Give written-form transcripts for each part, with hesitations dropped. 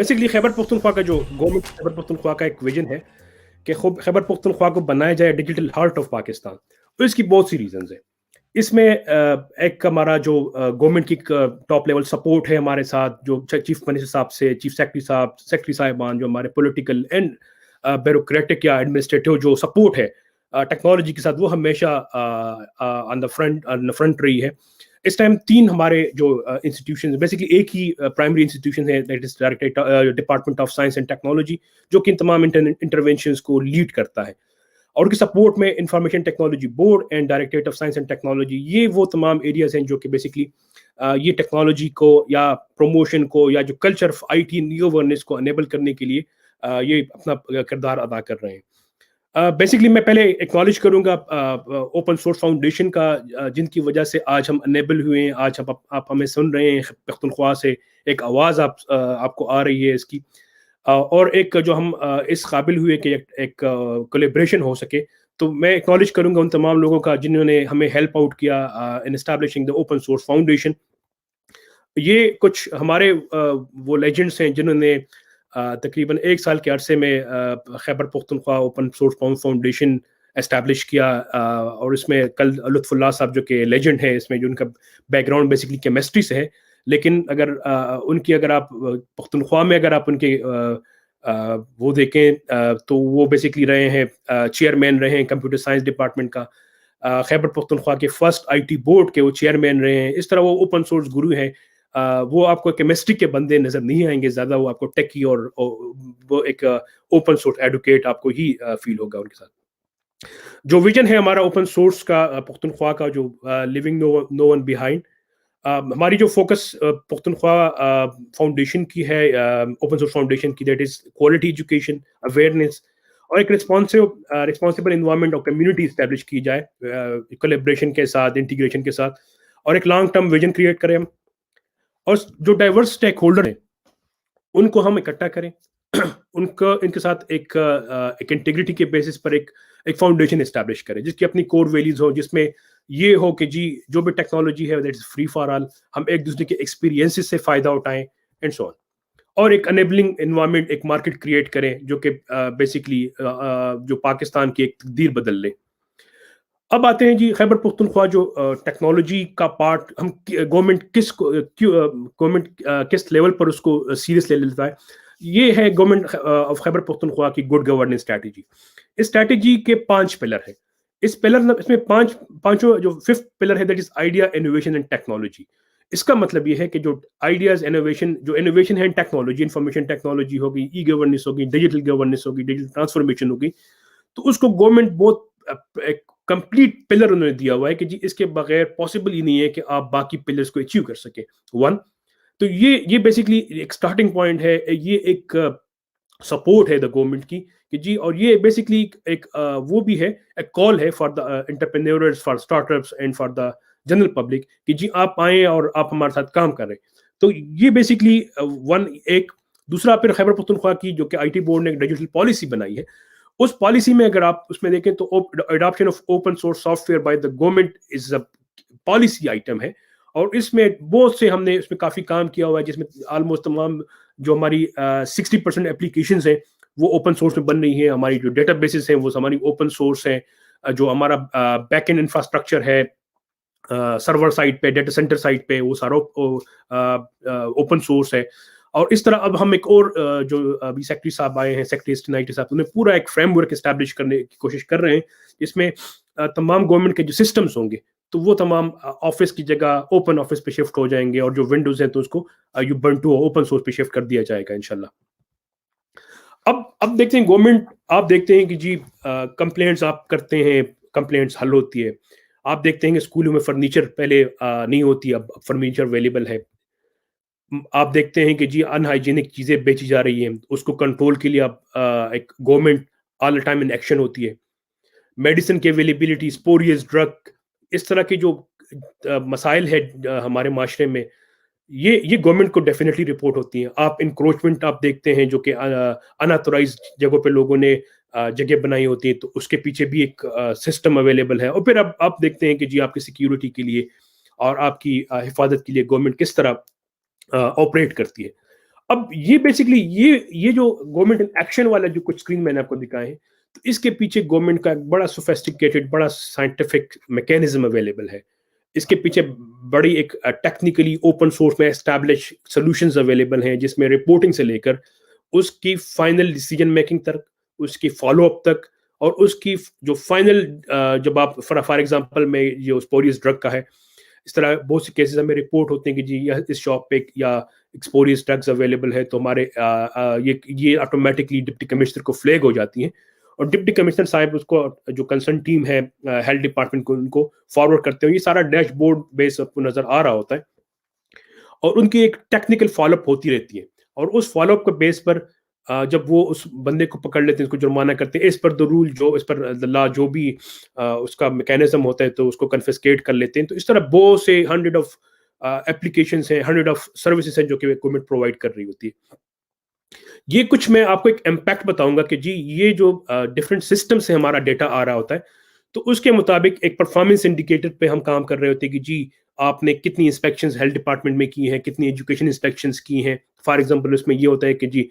Basically Khyber Pakhtunkhwa का जो government Khyber Pakhtunkhwa का एक विजन है कि खैबर पख्तूनख्वा को बनाया जाए डिजिटल हार्ट ऑफ पाकिस्तान। तो इसकी बहुत सी रीजंस है। इसमें एक हमारा जो गवर्नमेंट की टॉप लेवल सपोर्ट है हमारे साथ, जो चीफ मिनिस्टर साहब से चीफ सेक्रेटरी साहब, सेक्रेटरी साहिबान, जो हमारे पॉलिटिकल एंड ब्यूरोक्रेटिक या एडमिनिस्ट्रेटिव जो सपोर्ट है टेक्नोलॉजी के साथ, वो हमेशा ऑन द फ्रंट रही है। इस टाइम तीन हमारे जो इंस्टीट्यूशन, बेसिकली एक ही प्राइमरी इंस्टीट्यूशन है, that is department of science and technology, जो कि इन तमाम इंटरवेंशंस को लीड करता है। और उनके सपोर्ट में information technology board and directorate of science and technology, ये वो तमाम एरियाज हैं जो कि बेसिकली ये टेक्नोलॉजी को या प्रमोशन को या जो culture of IT new awareness को अनेबल करने के लिए ये अपना किरदार अदा कर रहे हैं। बेसिकली मैं पहले एक्नॉलेज करूंगा ओपन सोर्स फाउंडेशन का, जिनकी वजह से आज हम अनेबल हुए हैं, आज आप हमें सुन रहे हैं, पख्तूनख्वा से एक आवाज़ आपको आ रही है इसकी, और एक जो हम इस काबिल हुए कि एक कोलेब्रेशन हो सके। तो मैं एक्नॉलेज करूंगा उन तमाम लोगों का जिन्होंने हमें हेल्प आउट किया in establishing the open source foundation. ये कुछ हमारे वो लेजेंड्स हैं जिन्होंने तकरीबन एक साल के अरसे में Khyber Pakhtunkhwa open source foundation establish किया, और इसमें कल लुत्फुल्लाह साहब जो कि लेजेंड है इसमें, जो उनका बैकग्राउंड बेसिकली केमिस्ट्री से है, लेकिन अगर अगर आप पख्तूनख्वा में अगर आप उनके वो देखें तो वो बेसिकली रहे हैं चेयरमैन रहे हैं कंप्यूटर साइंस डिपार्टमेंट का, खैबर पख्तूनख्वा के फर्स्ट आईटी बोर्ड के वो चेयरमैन रहे हैं। इस तरह वो ओपन सोर्स गुरु हैं। वो आपको केमिस्ट्री के बंदे नजर नहीं आएंगे ज्यादा, वो आपको टेकी और वो एक ओपन सोर्स एडवोकेट आपको ही फील होगा उनके साथ। जो विजन है हमारा ओपन सोर्स का पख्तूनख्वा का, जो लिविंग नो वन बिहाइंड, हमारी जो फोकस पख्तूनख्वा फाउंडेशन की है, ओपन सोर्स फाउंडेशन की, that is quality education, awareness और एक रिस्पॉन्सिबल इन्वायरमेंट और कम्युनिटी इस्टेब्लिश की जाए कोलैबोरेशन के साथ, इंटीग्रेशन के साथ, और एक लॉन्ग टर्म विजन क्रिएट करें हम, और जो डाइवर्स स्टेक होल्डर हैं उनको हम इकट्ठा करें उनको इनके साथ एक इंटीग्रिटी के बेसिस पर एक फाउंडेशन इस्टेब्लिश करें जिसकी अपनी कोर वैल्यूज हो, जिसमें ये हो कि जी जो भी टेक्नोलॉजी है that is free for all, हम एक दूसरे के एक्सपीरियंसेस से फायदा उठाएं एंड सो ऑन, और एक अनेबलिंग एनवायरनमेंट, एक मार्केट क्रिएट करें जो कि बेसिकली जो पाकिस्तान की एक तकदीर बदल ले। अब आते हैं जी खैबर पख्तूनख्वा जो टेक्नोलॉजी का पार्ट, हम गवर्नमेंट किस लेवल पर उसको सीरियस ले लेता है, ये है गवर्नमेंट ऑफ खैबर पख्तूनख्वा की गुड गवर्नेंस स्ट्रैटेजी। इस स्ट्रैटेजी के 5 पिलर हैं। इसमें पांचों जो फिफ्थ पिलर है that is idea, innovation and technology. इसका मतलब ये है कि जो आइडियाज, इनोवेशन है, टेक्नोलॉजी, इंफॉर्मेशन टेक्नोलॉजी होगी, ई गवर्नेंस होगी, डिजिटल गवर्नेंस होगी, डिजिटल ट्रांसफॉर्मेशन होगी, तो उसको गवर्नमेंट बहुत एक कंप्लीट पिलर उन्होंने दिया हुआ है कि जी इसके बगैर पॉसिबल ही नहीं है कि आप बाकी पिलर्स को अचीव कर सके। वन, तो ये बेसिकली एक स्टार्टिंग पॉइंट है, ये एक सपोर्ट है द गवर्नमेंट की कि जी, और ये बेसिकली एक वो भी है, एक कॉल है for the entrepreneurs, for startups and for the general public कि जी आप आए और आप हमारे साथ काम कर रहे हैं। तो ये बेसिकली वन एक। दूसरा फिर खैबर पख्तूनख्वा की जो कि आईटी बोर्ड ने एक डिजिटल पॉलिसी बनाई है, उस पॉलिसी में अगर आप उसमें देखें तो adoption of open source software by the government is a policy item है, और इसमें बहुत से हमने इसमें काफी काम किया हुआ है, जिसमें ऑलमोस्ट तमाम जो हमारी 60% एप्लीकेशंस हैं वो ओपन सोर्स में बन रही है। हमारी जो डेटा बेसिस हैं वो हमारी ओपन सोर्स है, जो हमारा बैक एंड इंफ्रास्ट्रक्चर है सर्वर साइड पे, डेटा सेंटर साइड पे, वो सारा ओपन सोर्स है। और इस तरह अब हम एक और जो अभी सेक्रेटरी साहब आए हैं, सेक्रेटरी नाइटी साहब, उन्हें पूरा एक फ्रेमवर्क एस्टैब्लिश करने की कोशिश कर रहे हैं, जिसमें तमाम गवर्नमेंट के जो सिस्टम्स होंगे तो वो तमाम ऑफिस की जगह ओपन ऑफिस पे शिफ्ट हो जाएंगे, और जो विंडोज हैं तो उसको युबंटू ओपन सोर्स पे शिफ्ट कर दिया जाएगा इंशाल्लाह। अब देखते हैं गवर्नमेंट, आप देखते हैं कि जी कंप्लेंट्स आप करते हैं, कंप्लेंट्स हल होती है। आप देखते हैं कि स्कूलों में फर्नीचर पहले नहीं होती, अब फर्नीचर अवेलेबल है। आप देखते हैं कि जी अनहाइजीनिक चीजें बेची जा रही हैं, उसको कंट्रोल के लिए अब एक government all the time in action होती है। मेडिसिन की अवेलेबिलिटी, स्पोरियस ड्रग, इस तरह के जो मसाइल है हमारे माशरे में, ये गवर्नमेंट को डेफिनेटली रिपोर्ट होती हैं। आप इंक्रोचमेंट आप देखते हैं जो कि अनऑथराइज्ड जगहों पे लोगों ने जगह बनाई होती है, तो उसके पीछे भी एक सिस्टम अवेलेबल है। और फिर अब आप देखते हैं कि जी आपकी सिक्योरिटी के लिए और आपकी हिफाजत के लिए गवर्नमेंट किस तरह ऑपरेट करती है। اب یہ بیسکلی یہ جو گورنمنٹ ایکشن والا جو کچھ اسکرین میں نے آپ کو دکھائے ہیں، تو اس کے پیچھے گورنمنٹ کا ایک بڑا سوفیسٹیکیٹڈ بڑا سائنٹیفک میکینزم اویلیبل ہے. اس کے پیچھے بڑی ایک ٹیکنیکلی اوپن سورس میں اسٹیبلش سولوشنز اویلیبل ہیں، جس میں رپورٹنگ سے لے کر اس کی فائنل ڈیسیجن میکنگ تک، اس کی فالو اپ تک، اور اس کی جو فائنل جب آپ فار ایگزامپل میں جو اسپوریس ڈرگ کا ہے، اس طرح بہت سے کیسز ہمیں رپورٹ ہوتے ہیں کہ جی اس شاپ پہ یا ایکسپوریس ڈرگز اویلیبل ہے، تو ہمارے یہ آٹومیٹکلی ڈپٹی کمشنر کو فلیگ ہو جاتی ہیں، اور ڈپٹی کمشنر صاحب اس کو جو کنسرن ٹیم ہے ہیلتھ ڈپارٹمنٹ کو ان کو فارورڈ کرتے ہیں. یہ سارا ڈیش بورڈ بیس آپ کو نظر آ رہا ہوتا ہے، اور ان کی ایک ٹیکنیکل فالو اپ ہوتی رہتی ہے. اور اس فالو اپ کے بیس پر جب وہ اس بندے کو پکڑ لیتے ہیں، اس کو جرمانہ کرتے ہیں، اس پر دا رول جو اس پر لا جو بھی اس کا میکینزم ہوتا ہے، تو اس کو کنفسکیٹ کر لیتے ہیں. تو اس طرح بہت سے 100 آف اپلیکیشنز ہیں، 100 آف سروسز ہیں جو کہ گورنمنٹ پرووائڈ کر رہی ہوتی ہے. یہ کچھ میں آپ کو ایک امپیکٹ بتاؤں گا کہ جی یہ جو ڈفرینٹ سسٹم سے ہمارا ڈیٹا آ رہا ہوتا ہے، تو اس کے مطابق ایک پرفارمنس انڈیکیٹر پہ ہم کام کر رہے ہوتے ہیں کہ جی آپ نے کتنی انسپیکشنز ہیلتھ ڈپارٹمنٹ میں کی ہیں، کتنی ایجوکیشن انسپیکشنز کی ہیں. فار ایگزامپل اس میں یہ ہوتا ہے کہ جی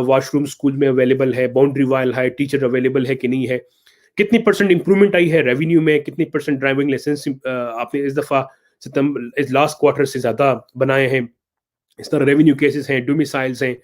واش روم اسکول میں اویلیبل ہے، باؤنڈری وائل ہے، ٹیچر اویلیبل ہے کہ نہیں ہے، کتنی پرسنٹ امپرومنٹ آئی ہے ریونیو میں، کتنی پرسنٹ ڈرائیونگ لائسنس آپ نے اس دفعہ لاسٹ کوارٹر سے زیادہ بنائے ہیں. اس طرح ریونیو کیسز ہیں، ڈومیسائلز ہیں،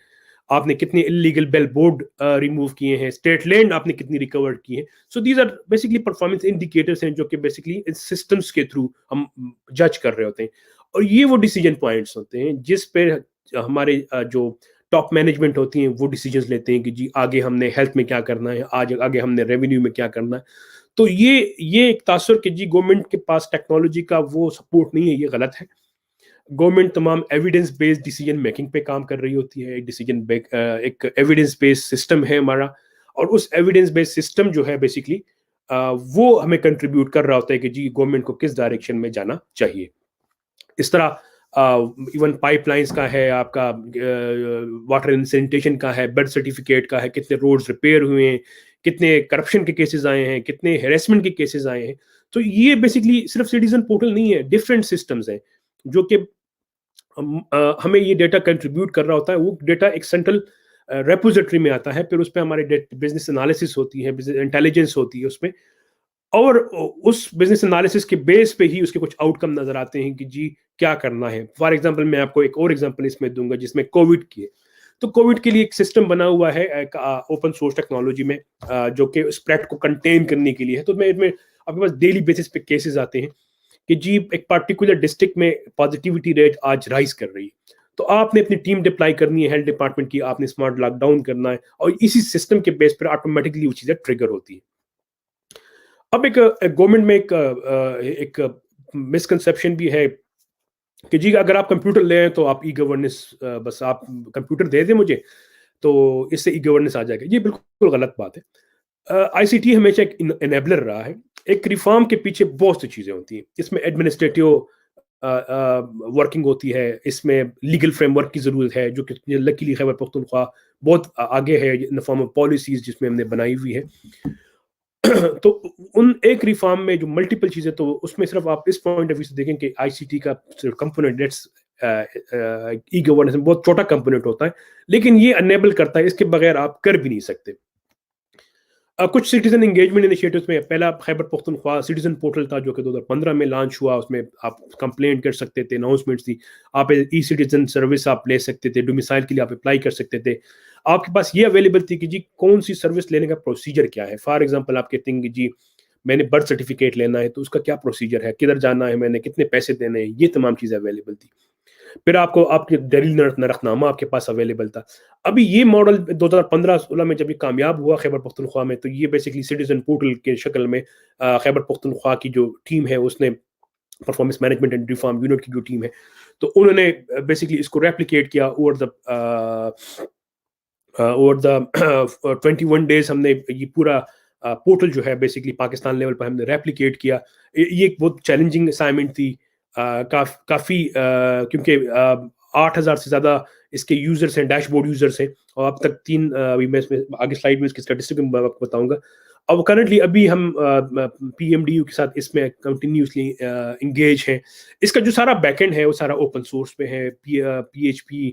آپ نے کتنے انلیگل بیل بورڈ ریموو کیے ہیں، اسٹیٹ لینڈ آپ نے کتنی ریکورڈ کی ہے. So these are basically performance indicators ہیں جو کہ بیسکلی ان سسٹمس کے تھرو ہم جج کر رہے ہوتے ہیں. اور یہ وہ ڈیسیجن پوائنٹس ہوتے ہیں جس پہ ہمارے جو ٹاپ مینجمنٹ ہوتی ہیں وہ ڈیسیجنز لیتے ہیں کہ جی آگے ہم نے ہیلتھ میں کیا کرنا ہے، آگے ہم نے ریونیو میں کیا کرنا ہے. تو یہ ایک تاثر کہ جی گورنمنٹ کے پاس ٹیکنالوجی کا وہ سپورٹ نہیں ہے، یہ غلط ہے. گورنمنٹ تمام ایویڈنس بیسڈ ڈیسیجن میکنگ پہ کام کر رہی ہوتی ہے. ایک ایویڈنس بیسڈ سسٹم ہے ہمارا، اور اس ایویڈنس بیسڈ سسٹم جو ہے بیسکلی وہ ہمیں کنٹریبیوٹ کر رہا ہوتا ہے کہ جی گورنمنٹ کو کس ڈائریکشن میں جانا چاہیے. اس طرح ایون پائپ لائنس کا ہے، آپ کا واٹر اینڈ سینیٹیشن کا ہے، برتھ سرٹیفکیٹ کا ہے، کتنے روڈز ریپیئر ہوئے ہیں، کتنے کرپشن کے کیسز آئے ہیں، کتنے ہیراسمنٹ کے کیسز آئے ہیں. تو یہ بیسکلی صرف سٹیزن پورٹل نہیں ہے، ڈفرینٹ سسٹمز ہیں جو کہ ہمیں یہ ڈیٹا کنٹریبیوٹ کر رہا ہوتا ہے. وہ ڈیٹا ایک سینٹرل ریپوزیٹری میں آتا ہے، پھر اس پہ ہمارے بزنس انالیسس ہوتی ہے، بزنس انٹیلیجنس ہوتی ہے اس میں، اور اس بزنس انالیسس کے بیس پہ ہی اس کے کچھ آؤٹ کم نظر آتے ہیں کہ جی کیا کرنا ہے. فار ایگزامپل میں آپ کو ایک اور ایگزامپل اس میں دوں گا جس میں کووڈ کی ہے. تو کووڈ کے لیے ایک سسٹم بنا ہوا ہے اوپن سورس ٹیکنالوجی میں جو کہ اسپریڈ کو کنٹین کرنے کے لیے ہے. تو میں آپ کے پاس ڈیلی بیسس پہ کیسز آتے ہیں کہ جی ایک پارٹیکولر ڈسٹرکٹ میں پازیٹیوٹی ریٹ آج رائز کر رہی ہے، تو آپ نے اپنی ٹیم ڈپلائی کرنی ہے ہیلتھ ڈپارٹمنٹ کی، آپ نے اسمارٹ لاک ڈاؤن کرنا ہے، اور اسی سسٹم کے بیس پر آٹومیٹکلی وہ چیزیں ٹریگر ہوتی ہیں. اب ایک گورنمنٹ میں ایک مسکنسیپشن بھی ہے کہ جی اگر آپ کمپیوٹر لے آئیں تو آپ ای گورننس، بس آپ کمپیوٹر دے دیں مجھے تو اس سے ای گورننس آ جائے گا. یہ بالکل غلط بات ہے. آئی سی ٹی ہمیشہ ایک انیبلر رہا ہے. ایک ریفارم کے پیچھے بہت سی چیزیں ہوتی ہیں. اس میں ایڈمنسٹریٹو ورکنگ ہوتی ہے، اس میں لیگل فریم ورک کی ضرورت ہے جو کہ لکیلی خیبر پختونخوا بہت آگے ہے ان فارم آف پالیسیز جس میں ہم نے بنائی ہوئی ہے. تو ان ایک ریفارم میں جو ملٹیپل چیزیں، تو اس میں صرف آپ اس پوائنٹ آف ویو سے دیکھیں کہ آئی سی ٹی کا کمپوننٹ ای گورننس میں بہت چھوٹا کمپوننٹ ہوتا ہے، لیکن یہ انیبل کرتا ہے. اس کے بغیر آپ کر بھی نہیں سکتے. کچھ سٹیزن انگیجمنٹ انیشیٹوز میں پہلا خیبر پختونخوا سٹیزن پورٹل تھا جو کہ 2015 میں لانچ ہوا. اس میں آپ کمپلینٹ کر سکتے تھے، اناؤنسمنٹس تھی، آپ ای سٹیزن سروس آپ لے سکتے تھے، ڈومیسائل کے لیے آپ اپلائی کر سکتے تھے. آپ کے پاس یہ اویلیبل تھی کہ جی کون سی سروس لینے کا پروسیجر کیا ہے. فار ایگزامپل آپ کہتے ہیں کہ جی میں نے برتھ سرٹیفکیٹ لینا ہے تو اس کا کیا پروسیجر ہے، کدھر جانا ہے، میں نے کتنے پیسے دینے ہیں، یہ تمام چیزیں اویلیبل تھی. پھر آپ کو آپ کے دلیل نرخ نامہ آپ کے پاس اویلیبل تھا. ابھی یہ ماڈل 2015-16 میں جب یہ کامیاب ہوا خیبر پختونخوا میں، تو یہ بیسکلی سٹیزن پورٹل کے شکل میں خیبر پختونخوا کی جو ٹیم ہے اس نے performance management and reform unit کی جو ٹیم ہے، تو انہوں نے بیسکلی اس کو ریپلیکیٹ کیا اوور دا 21 days. ہم نے یہ پورا پورٹل جو ہے بیسکلی پاکستان لیول پر ہم نے ریپلیکیٹ کیا. یہ ایک بہت چیلنجنگ اسائنمنٹ تھی کافی، کیونکہ 8,000 سے زیادہ اس کے یوزرس ہیں، ڈیش بورڈ یوزرس ہیں، اور اب تک میں آگے سلائیڈ میں اس کی اسٹیٹسٹک بتاؤں گا. اب کرنٹلی ابھی ہم پی ایم ڈی یو کے ساتھ اس میں کنٹینیوسلی انگیج ہیں. اس کا جو سارا بیک اینڈ ہے وہ سارا اوپن سورس پہ ہے. پی ایچ پی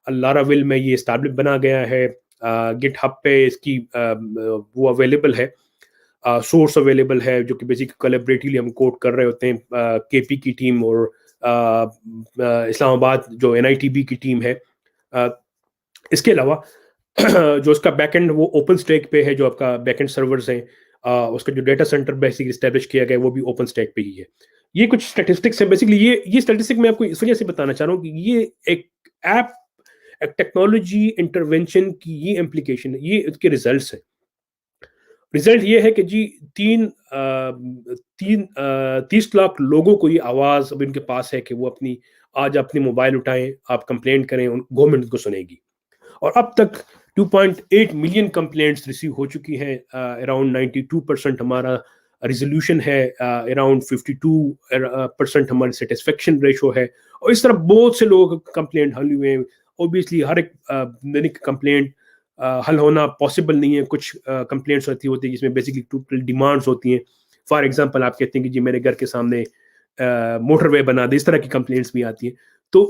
लाराविल में ये स्टैब्लिश बना गया है, गिट हब पे इसकी वो अवेलेबल है, सोर्स अवेलेबल है, जो कि बेसिक कोलैबोरेटिवली हम कोड कर रहे होते हैं, केपी की टीम और इस्लामाबाद जो एनआईटीबी की टीम है। इसके अलावा जो उसका बैकएंड वो ओपन स्टैक पे है, जो आपका बैकएंड सर्वर्स हैं, उसका जो डेटा सेंटर बेसिकली एस्टेब्लिश किया गया है वो भी ओपन स्टैक पे ही है। ये कुछ स्टैटिस्टिक्स हैं बेसिकली। ये स्टैटिस्टिक मैं आपको इस वजह से बताना चाह रहा हूँ कि ये एक ऐप, एक टेक्नोलॉजी इंटरवेंशन की ये इम्प्लीकेशन है, ये इसके रिजल्ट्स हैं। रिजल्ट ये है कि जी 30 लाख लोगों को ये आवाज़ अब इनके पास है कि वो आज अपनी मोबाइल उठाएं, आप कंप्लेंट करें, गवर्नमेंट को सुनेगी। और अब तक 2.8 मिलियन कंप्लेंट्स रिसीव हो चुकी हैं, अराउंड 92% हमारा रिजोल्यूशन है, अराउंड 52% हमारी सेटिस्फेक्शन रेशो है, और इस तरह बहुत से लोग कंप्लेंट हल हुए हैं। ऑब्वियसली हर एक कंप्लेंट हल होना पॉसिबल नहीं है। कुछ कंप्लेंट्स होती है जिसमें बेसिकली टोटल डिमांड्स होती हैं। फॉर एग्जांपल आप कहते हैं कि जी मेरे घर के सामने मोटरवे बना दे, इस तरह की कंप्लेंट्स भी आती हैं। तो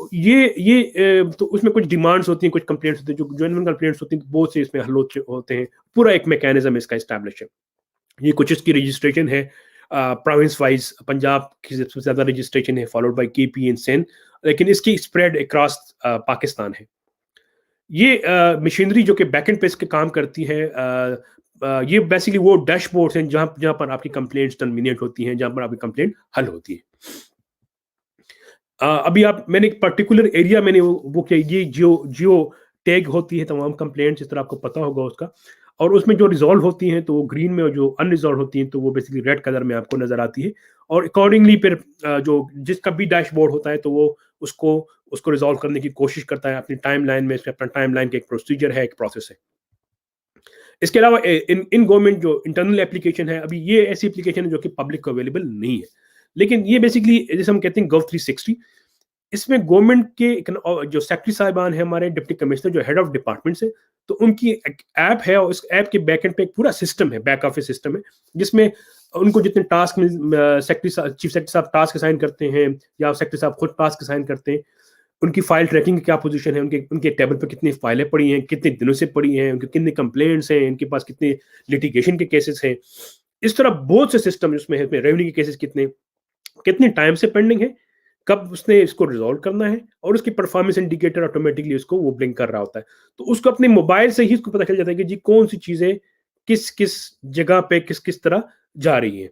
तो उसमें कुछ डिमांड्स होती हैं, कुछ कंप्लेंट्स होते हैं जो जेन्युइन कंप्लेंट्स होती हैं, बहुत से इसमें हल होते हैं। पूरा एक मैकेनिज्म इसका एस्टैब्लिश है। ये कुछ इसकी रजिस्ट्रेशन है प्रोविंस वाइज, पंजाब की सबसे ज्यादा रजिस्ट्रेशन है, followed by KP and Sindh, लेकिन इसकी स्प्रेड अक्रॉस पाकिस्तान है। ये मशीनरी जो कि बैकएंड पे इसके काम करती है, ये बेसिकली वो डैशबोर्ड्स हैं जहां पर आपकी कंप्लेंट्स टर्मिनेट होती हैं, जहां पर आपकी कंप्लेंट हल होती है। अभी मैंने एक पर्टिकुलर एरिया मैंने वो किया, ये जियो टैग होती है तमाम कंप्लेंट्स, इस तरह आपको पता होगा उसका, और उसमें जो रिजॉल्व होती हैं तो वो ग्रीन में, और जो अनरिजॉल्व होती हैं तो वो बेसिकली रेड कलर में आपको नजर आती है। और अकॉर्डिंगली फिर जो जिसका भी डैशबोर्ड होता है तो वो उसको रिजॉल्व करने की कोशिश करता है अपनी टाइमलाइन में। इसमें अपना टाइमलाइन का एक प्रोसीजर है, एक प्रोसेस है। इसके अलावा इन गवर्नमेंट जो इंटरनल एप्लीकेशन है, अभी ये ऐसी एप्लीकेशन है जो कि पब्लिक को अवेलेबल नहीं है, लेकिन ये बेसिकली जैसे हम कहते हैं गव 360, इसमें गवर्नमेंट के जो सेक्रेटरी साहिबान है, हमारे डिप्टी कमिश्नर जो हेड ऑफ डिपार्टमेंट से, तो उनकी एक ऐप है, और इस ऐप के बैकएंड पे एक पूरा सिस्टम है, बैक ऑफिस सिस्टम है, जिसमें उनको जितने टास्क चीफ सेक्रेटरी साहब टास्क असाइन करते हैं, या सेक्रेटरी साहब खुद टास्क असाइन करते हैं, उनकी फाइल ट्रैकिंग की क्या पोजीशन है, उनके टेबल पर कितनी फाइलें पड़ी हैं, कितने दिनों से पड़ी हैं, उनके कितने कंप्लेंट्स हैं, इनके पास कितने लिटिगेशन के केसेस हैं। इस तरह बहुत से सिस्टम उसमें है, रेवेन्यू के केसेस कितने टाइम से पेंडिंग है, कब उसने इसको रिजॉल्व करना है, और उसकी परफॉर्मेंस इंडिकेटर ऑटोमेटिकली उसको वो ब्लिंक कर रहा होता है। तो उसको अपने मोबाइल से ही उसको पता चल जाता है कि जी कौन सी चीजें किस किस जगह पे किस तरह जा रही है।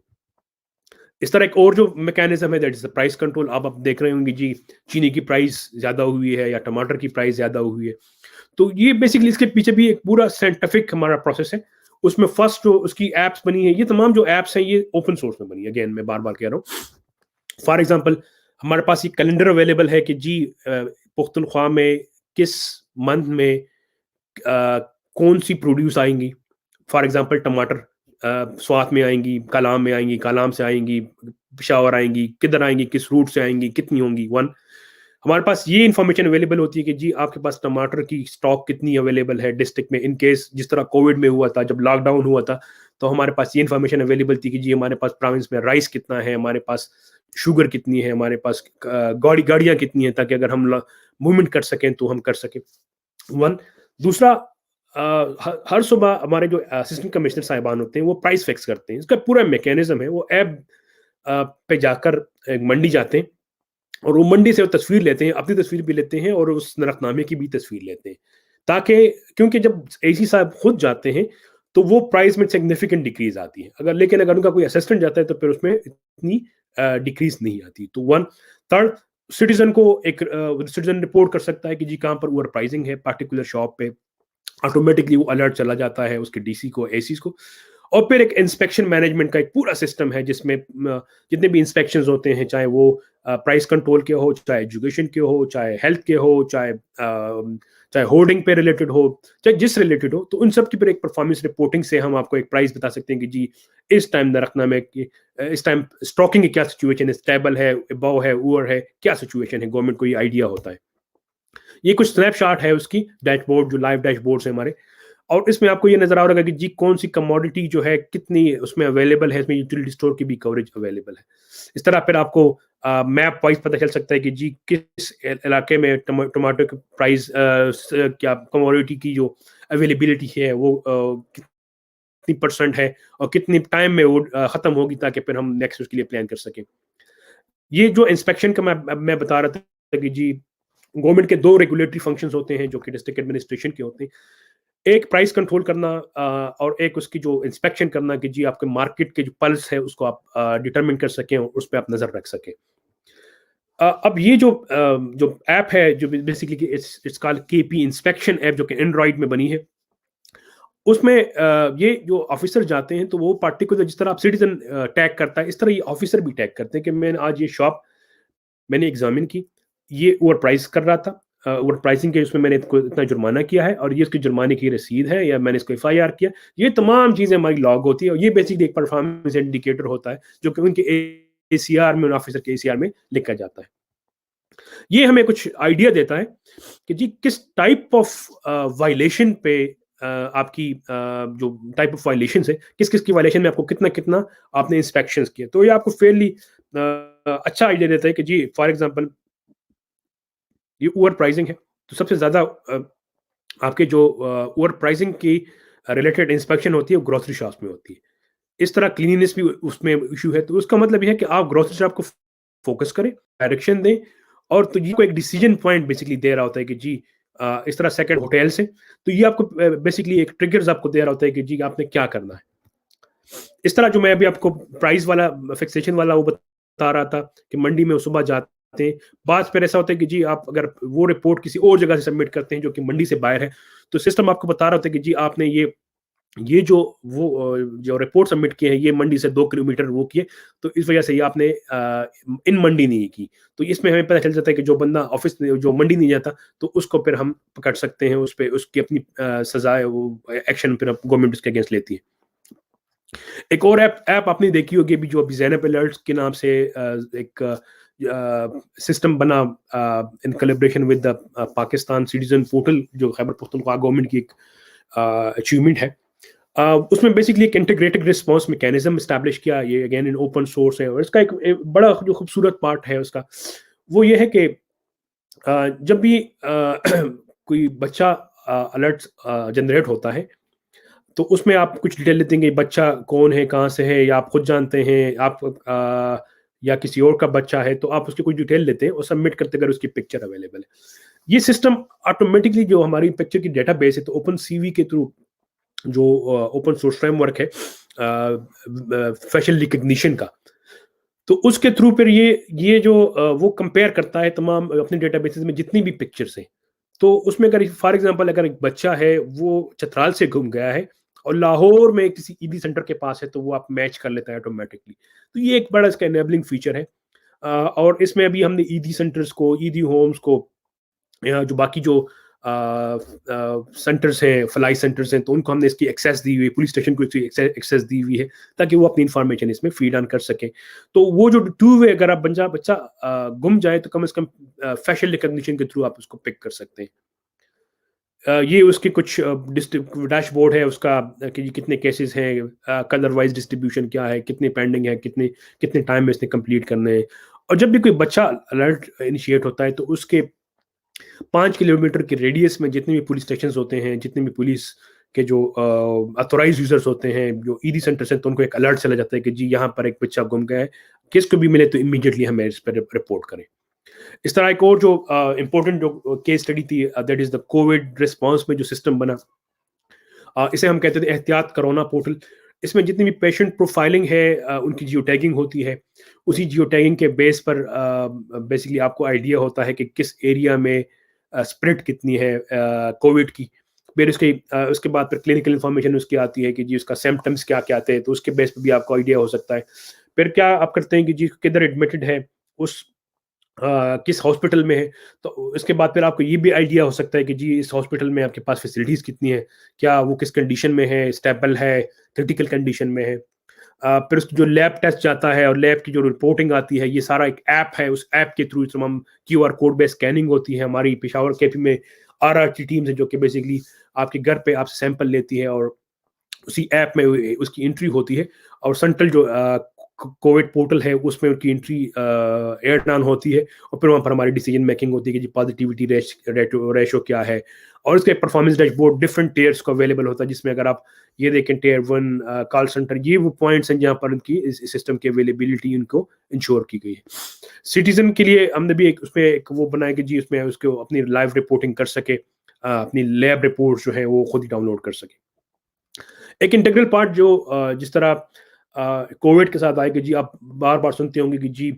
इस तरह एक और जो मैकेनिज्म है, that is the price control. आप देख रहे होंगे जी चीनी की प्राइस ज्यादा हुई है या टमाटर की प्राइस ज्यादा हुई है, तो ये बेसिकली इसके पीछे भी एक पूरा साइंटिफिक हमारा प्रोसेस है। उसमें फर्स्ट जो उसकी एप्स बनी है, ये तमाम जो एप्स हैं ये ओपन सोर्स में बनी है। अगेन मैं बार बार कह रहा हूँ, फॉर एग्जाम्पल हमारे पास ये कैलेंडर अवेलेबल है कि जी पुख्तनख्वा में किस मंथ में कौन सी प्रोड्यूस आएंगी। फॉर एग्जांपल टमाटर स्वात में आएंगी, कालाम में आएंगी, कालाम से आएंगी, पिशावर आएंगी, किधर आएंगी, किस रूट से आएंगी, कितनी होंगी। हमारे पास ये इन्फॉर्मेशन अवेलेबल होती है कि जी आपके पास टमाटर की स्टॉक कितनी अवेलेबल है डिस्ट्रिक्ट में, इन केस जिस तरह कोविड में हुआ था, जब लॉकडाउन हुआ था, तो हमारे पास ये इन्फॉर्मेशन अवेलेबल थी कि जी हमारे पास प्रोविंस में राइस कितना है, हमारे पास शुगर कितनी है, हमारे पास गाड़ियां कितनी है, ताकि अगर हम मूवमेंट कर सकें तो हम कर सकें। दूसरा, हर सुबह हमारे जो असिस्टेंट कमिश्नर साहिबान होते हैं वो प्राइस फिक्स करते हैं। इसका पूरा मैकेनिज्म है, वो ऐप पे जाकर मंडी जाते हैं, और वो मंडी से वो तस्वीर लेते हैं, अपनी तस्वीर भी लेते हैं और उस नरकनामे की भी तस्वीर लेते हैं, ताकि क्योंकि जब एसी साहब खुद जाते हैं तो वो प्राइस में सिग्निफिकेंट डिक्रीज आती है, लेकिन अगर उनका कोई असिस्टेंट जाता है तो फिर उसमें इतनी डिक्रीज नहीं आती। तो थर्ड, सिटीजन रिपोर्ट कर सकता है कि जी कहाँ पर ओवर प्राइसिंग है पार्टिकुलर शॉप पे, ऑटोमेटिकली वो अलर्ट चला जाता है उसके डीसी को, एसीज को। और फिर एक इंस्पेक्शन मैनेजमेंट का एक पूरा सिस्टम है जिसमें जितने भी इंस्पेक्शंस होते हैं, चाहे वो प्राइस कंट्रोल के हो, चाहे एजुकेशन के हो, चाहे हेल्थ के हो, चाहे होर्डिंग पे रिलेटेड हो, चाहे जिस रिलेटेड हो, तो उन सब की फिर एक परफॉर्मेंस रिपोर्टिंग से हम आपको एक प्राइस बता सकते हैं कि जी इस टाइम रखना में इस टाइम स्टॉकिंग की क्या सिचुएशन है, स्टेबल है, अबव है, ओवर है, क्या सिचुएशन है, गवर्नमेंट को ये आइडिया होता है। ये कुछ स्नैपशॉट है उसकी डैशबोर्ड, जो लाइव डैशबोर्ड्स है हमारे, और इसमें आपको ये नजर आ रहा होगा कि जी कौन सी कमोडिटी जो है कितनी उसमें अवेलेबल है, इसमें यूटिलिटी स्टोर की भी कवरेज अवेलेबल है। इस तरह फिर आपको मैप वाइज पता चल सकता है कि जी किस इलाके में टमाटो की प्राइस क्या कमोडिटी की जो अवेलेबिलिटी है वो कितनी परसेंट है और कितनी टाइम में वो खत्म होगी, ताकि फिर हम नेक्स्ट उसके लिए प्लान कर सकें। ये जो इंस्पेक्शन का मैं बता रहा था कि जी गवर्नमेंट के दो रेगुलेटरी फंक्शंस होते हैं जो कि डिस्ट्रिक्ट एडमिनिस्ट्रेशन के होते हैं। एक प्राइस कंट्रोल करना और एक उसकी जो इंस्पेक्शन करना कि जी आपके मार्केट के जो पल्स है उसको आप डिटरमिन कर सकें और उस पर आप नजर रख सकें। अब ये जो ऐप है जो basically it's called KP inspection app, जो कि एंड्रॉइड में बनी है, उसमें ये जो ऑफिसर जाते हैं तो वो पार्टिकुलर जिस तरह आप सिटीजन टैग करता है इस तरह ये ऑफिसर भी टैग करते हैं कि मैंने आज ये शॉप मैंने एग्जामिन की, ये ओवर प्राइस कर रहा था, ओवर प्राइसिंग के उसमें मैंने इतना जुर्माना किया है और ये उसकी जुर्माने की रसीद है या मैंने इसको FIR किया। ये तमाम चीज़ें हमारी लॉग होती है और ये बेसिकली एक परफॉर्मेंस इंडिकेटर होता है जो कि उनके ACR में, उन ऑफिसर के ACR में लिखा जाता है। ये हमें कुछ आइडिया देता है कि जी किस टाइप ऑफ वायलेशन पे आपकी जो टाइप ऑफ वायलेशन है, किस किस की वायलेशन में आपको कितना कितना आपने इंस्पेक्शंस किए, तो ये आपको फेयरली अच्छा आइडिया देता है कि जी फॉर एग्जांपल ये ओवर प्राइसिंग है तो सबसे ज़्यादा आपके जो ओवर प्राइसिंग की रिलेटेड इंस्पेक्शन होती है वो ग्रोसरी शॉप्स में होती है। इस तरह क्लीनिनेस भी उसमें इशू है, तो उसका मतलब ये है कि आप ग्रोसरी शॉप को फोकस करें, डायरेक्शन दें और तो ये को एक डिसीजन पॉइंट बेसिकली दे रहा होता है कि जी इस तरह सेकंड होटल से, तो ये आपको बेसिकली एक ट्रिगर्स आपको दे रहा होता है कि जी आपने क्या करना है। इस तरह जो मैं अभी आपको प्राइस वाला फिक्सेशन वाला वो बता रहा था कि मंडी में सुबह जाते हैं, बाद फिर ऐसा होता है कि जी आप अगर वो रिपोर्ट किसी और जगह से सबमिट करते हैं जो कि मंडी से बाहर है, तो सिस्टम आपको बता रहा होता है कि जी आपने ये जो वो जो रिपोर्ट सबमिट किए हैं ये मंडी से 2 किलोमीटर वो किए, तो इस वजह से ये आपने इन मंडी नहीं की। तो इसमें हमें पता चल जाता है कि जो बंदा ऑफिस जो मंडी नहीं जाता तो उसको फिर हम पकड़ सकते हैं, उस पे उसकी अपनी सजा है, वो एक्शन फिर गवर्नमेंट उसके अगेंस्ट लेती है। एक और ऐप आपने देखी होगी अभी जो अभी ज़ैनब अलर्ट्स के नाम से एक सिस्टम बना in collaboration with the Pakistan citizen portal, जो खैबर पख्तूनख्वा गवर्नमेंट की एक अचीवमेंट है। उसमें बेसिकली एक इंटीग्रेटेड रिस्पांस मैकेनिज्म एस्टैब्लिश किया, ये अगेन इन ओपन सोर्स है और इसका एक बड़ा जो खूबसूरत पार्ट है उसका वो ये है कि जब भी कोई बच्चा अलर्ट जनरेट होता है तो उसमें आप कुछ डिटेल लेते हैं कि बच्चा कौन है, कहाँ से है, या आप खुद जानते हैं, आप या किसी और का बच्चा है, तो आप उसकी कुछ डिटेल लेते हैं और सबमिट करते अगर उसकी पिक्चर अवेलेबल है। ये सिस्टम ऑटोमेटिकली जो हमारी पिक्चर की डेटाबेस है तो ओपन CV के थ्रू जो ओपन सोर्स फ्रेमवर्क है फेशियल रिकग्निशन का, तो उसके थ्रू फिर ये जो वो कंपेयर करता है तमाम अपने डेटाबेसेस में जितनी भी पिक्चर्स हैं। तो उसमें अगर फॉर एग्जांपल अगर एक बच्चा है वो चतराल से घूम गया है और लाहौर में किसी ईदी सेंटर के पास है तो वो आप मैच कर लेता है ऑटोमेटिकली। तो ये एक बड़ा इसका एनेबलिंग फीचर है। और इसमें अभी हमने ईदी सेंटर्स को, ईदी होम्स को, जो बाकी जो सेंटर्स हैं, फलाई सेंटर्स हैं, तो उनको हमने इसकी एक्सेस दी हुई है, पुलिस स्टेशन को इसकी एक्सेस दी हुई है ताकि वो अपनी इंफॉर्मेशन इसमें फीड ऑन कर सके। तो वो जो टू वे अगर आप बच्चा गुम जाए तो कम से कम फेशियल रिकग्निशन के थ्रू आप उसको पिक कर सकते हैं। ये उसके कुछ डैशबोर्ड है उसका कि कितने केसेस हैं, कलर वाइज डिस्ट्रीब्यूशन क्या है, कितने पेंडिंग है, कितने कितने टाइम में इसने कंप्लीट करने हैं। और जब भी कोई बच्चा अलर्ट इनिशिएट होता है तो उसके 5 किलोमीटर के रेडियस में जितने भी पुलिस स्टेशंस होते हैं, जितने भी पुलिस के जो ऑथोराइज यूजर्स होते हैं, जो ईदी सेंटर्स हैं, तो उनको एक अलर्ट चला जाता है कि जी यहाँ पर एक बच्चा गुम गया है, किसको भी मिले तो इमीडिएटली हमें इस पर रिपोर्ट करें। इस तरह एक और जो इम्पोर्टेंट जो केस स्टडी थी that is the Covid response में जो सिस्टम बना, इसे हम कहते थे एहतियात कोरोना पोर्टल। इसमें जितनी भी पेशेंट प्रोफाइलिंग है उनकी जियो टैगिंग होती है, उसी जियो टैगिंग के बेस पर बेसिकली आपको आइडिया होता है कि किस एरिया में स्प्रेड कितनी है कोविड की। फिर उसके बाद फिर क्लिनिकल इंफॉर्मेशन उसकी आती है कि जी उसका सिम्टम्स क्या क्या आते हैं, तो उसके बेस पर भी आपको आइडिया हो सकता है। फिर क्या आप करते हैं कि जी किधर एडमिटेड है, उस किस हॉस्पिटल में है, तो इसके बाद फिर आपको ये भी आइडिया हो सकता है कि जी इस हॉस्पिटल में आपके पास फैसिलिटीज़ कितनी है, क्या वो किस कंडीशन में है, स्टेबल है, क्रिटिकल कंडीशन में है। फिर उसकी जो लैब टेस्ट जाता है और लैब की जो रिपोर्टिंग आती है, ये सारा एक ऐप है, उस ऐप के थ्रू हम QR कोड बेस्ड स्कैनिंग होती है। हमारी पेशावर कैफी में RRT टीम्स है जो कि बेसिकली आपके घर पे आपसे सैंपल लेती है और उसी ऐप में उसकी एंट्री होती है और सेंट्रल जो कोविड पोर्टल है उसमें उनकी एंट्री एड ऑन होती है और फिर वहाँ पर हमारी डिसीजन मेकिंग होती है कि जी पॉजिटिविटी रेशो क्या है, और उसके परफॉर्मेंस डैशबोर्ड डिफरेंट टेयर्स को अवेलेबल होता है, जिसमें अगर आप ये देखें टेयर 1 कॉल सेंटर, ये वो पॉइंट्स हैं जहाँ पर उनकी इस सिस्टम की अवेलेबिलिटी उनको इंश्योर की गई है। सिटीजन के लिए हमने भी एक उसमें एक वो बनाया कि जी उसमें उसको अपनी लाइव रिपोर्टिंग कर सके, अपनी लैब रिपोर्ट जो है वो खुद ही डाउनलोड कर सके। एक इंटीग्रल पार्ट जो जिस तरह कोविड के साथ आए कि जी आप बार बार सुनते होंगे कि जी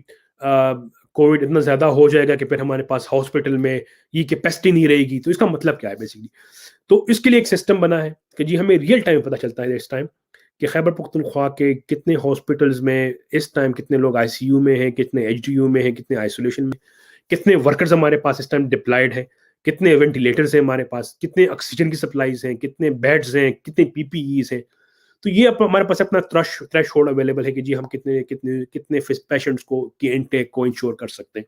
कोविड इतना ज़्यादा हो जाएगा कि फिर हमारे पास हॉस्पिटल में ये कैपेसिटी नहीं रहेगी, तो इसका मतलब क्या है बेसिकली। तो इसके लिए एक सिस्टम बना है कि जी हमें रियल टाइम पता चलता है इस टाइम कि खैबर पख्तूनख्वा के कितने हॉस्पिटल्स में इस टाइम कितने लोग आईसीयू में हैं, कितने एचडीयू में हैं, कितने आइसोलेशन में, कितने वर्कर्स हमारे पास इस टाइम डिप्लॉयड है, कितने वेंटिलेटर्स हैं हमारे पास, कितने ऑक्सीजन की सप्लाईज हैं, कितने बेड्स हैं, कितने पीपीईस हैं। तो ये हमारे पास अपना थ्रेश होल्ड अवेलेबल है कि जी हम कितने कितने कितने पेशेंट्स को की इनटेक को इंश्योर कर सकते हैं।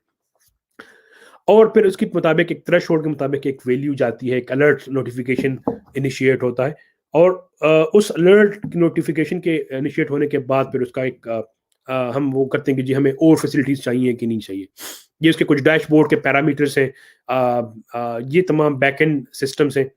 और फिर उसके मुताबिक एक थ्रेश होल्ड के मुताबिक एक वैल्यू जाती है, एक अलर्ट नोटिफिकेशन इनिशिएट होता है, और उस अलर्ट नोटिफिकेशन के इनिशिएट होने के बाद फिर उसका एक हम वो करते हैं कि जी हमें और फैसिलिटीज चाहिए कि नहीं चाहिए। ये उसके कुछ डैशबोर्ड के पैरामीटर्स हैं, ये तमाम बैकएंड सिस्टम्स हैं।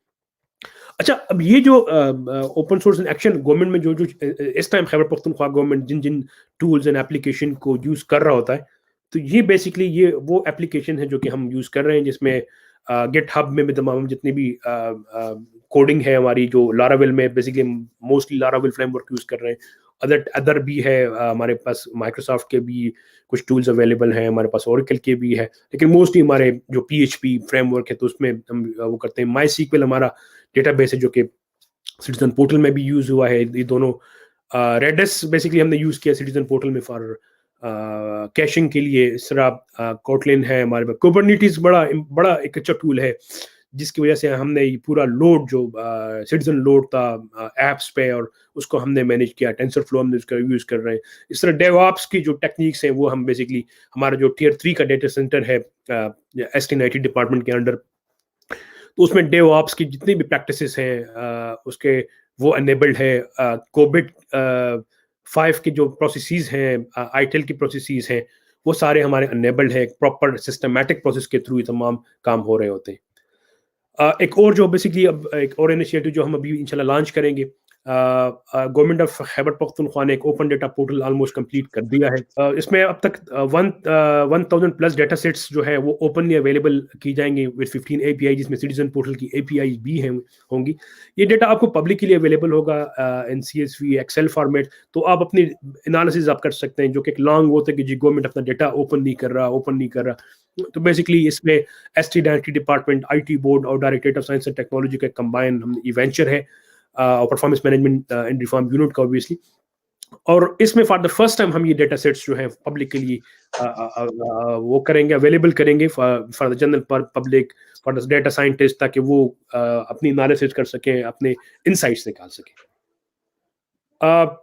अच्छा, अब ये जो ओपन सोर्स एक्शन गवर्नमेंट में जो इस टाइम खैबर पख्तूनख्वा गवर्नमेंट जिन जिन टूल्स एंड एप्लीकेशन को यूज़ कर रहा होता है, तो ये बेसिकली ये वो एप्लीकेशन है जो कि हम यूज़ कर रहे हैं, जिसमें गिट हब में भी तमाम जितनी भी कोडिंग है हमारी, जो लारावेल में basically mostly Laravel framework use कर रहे हैं। अदर भी है, हमारे पास माइक्रोसॉफ्ट के भी कुछ टूल्स अवेलेबल हैं, हमारे पास ओरेकल के भी है, लेकिन मोस्टली हमारे जो PHP फ्रेमवर्क है तो उसमें हम वो करते हैं। MySQL हमारा डेटाबेस है जो कि सिटीजन पोर्टल में भी यूज़ हुआ है। ये दोनों रेडिस बेसिकली हमने यूज़ किया सिटीजन पोर्टल में फॉर कैशिंग के लिए। इस तरह कोटलिन है हमारे पास। कुबरनेटिस बड़ा एक अच्छा टूल है जिसकी वजह से हमने ये पूरा लोड जो सिटीजन लोड था ऐप्स पे, और उसको हमने मैनेज किया। टेंसरफ्लो हमने उसका यूज़ कर रहे हैं। इस तरह डेवऑप्स की जो टेक्निक्स हैं वो हम बेसिकली हमारा जो टियर 3 का डेटा सेंटर है ST&IT डिपार्टमेंट के अंडर, तो उसमें डेवऑप्स की जितनी भी प्रैक्टिसेस हैं उसके वो एनेबल्ड है। कोविड 5 की जो प्रोसेसेस हैं, ITIL की प्रोसेसेस हैं, वो सारे हमारे एनेबल्ड है। प्रॉपर सिस्टमैटिक प्रोसेस के थ्रू तमाम काम हो रहे होते हैं। एक और जो बेसिकली अब एक और इनिशिएटिव जो हम अभी इंशाल्लाह लॉन्च करेंगे, गवर्नमेंट ऑफ खैबर पख्तूनख्वा ने एक open data portal almost complete कर दिया है। इसमें अब तक 1000 प्लस डेटा सेट्स जो है वो ओपनली अवेलेबल की जाएंगी विद 15 API, जिसमें सिटीजन पोर्टल की API भी हैं होंगी। ये डेटा आपको पब्लिक के लिए अवेलेबल होगा इन CSV एक्सेल फॉर्मेट, तो आप अपनी एनालिसिस आप कर सकते हैं, जो कि एक लॉन्ग होता है कि जी गवर्नमेंट अपना डेटा ओपन नहीं कर रहा। तो बेसिकली इसमें ST&IT डिपार्टमेंट, IT बोर्ड और directorate of science and technology का कंबाइन ये वेंचर है, और performance management and reform unit का ऑब्वियसली। और इसमें फॉर द फर्स्ट टाइम हम ये डेटा सेट्स जो है पब्लिक के लिए वो करेंगे, अवेलेबल करेंगे for the general public, for the data scientist, ताकि वो अपनी एनालिसिस कर सकें, अपने इनसाइट्स निकाल सकें।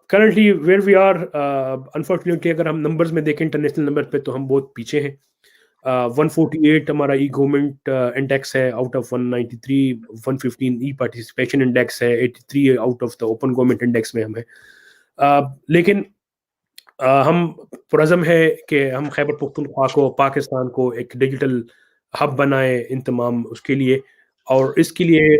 Currently where we are, unfortunately अगर हम नंबर्स में देखें इंटरनेशनल नंबर पे, तो हम बहुत पीछे हैं। 148 हमारा ई गवर्नमेंट इंडेक्स है out of 193, 115 E participation index है, 83 out of the open government index में हम है। लेकिन हम पुरज़म है कि हम खैबर पख्तूनख्वा को, पाकिस्तान को एक डिजिटल हब बनाए इन तमाम उसके लिए, और इसके लिए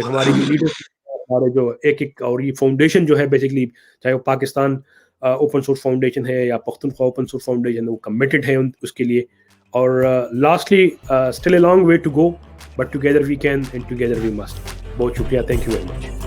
हमारी जो लीडरशिप, हमारे जो एक और ये फाउंडेशन जो है बेसिकली, चाहे वो पाकिस्तान ओपन सोर्स फाउंडेशन है या पख्तूनख्वा ओपन सोर्स फाउंडेशन, वो कमिटेड है उसके लिए। और lastly still a long way to go, but together we can and together we must. बहुत शुक्रिया, थैंक यू वेरी मच।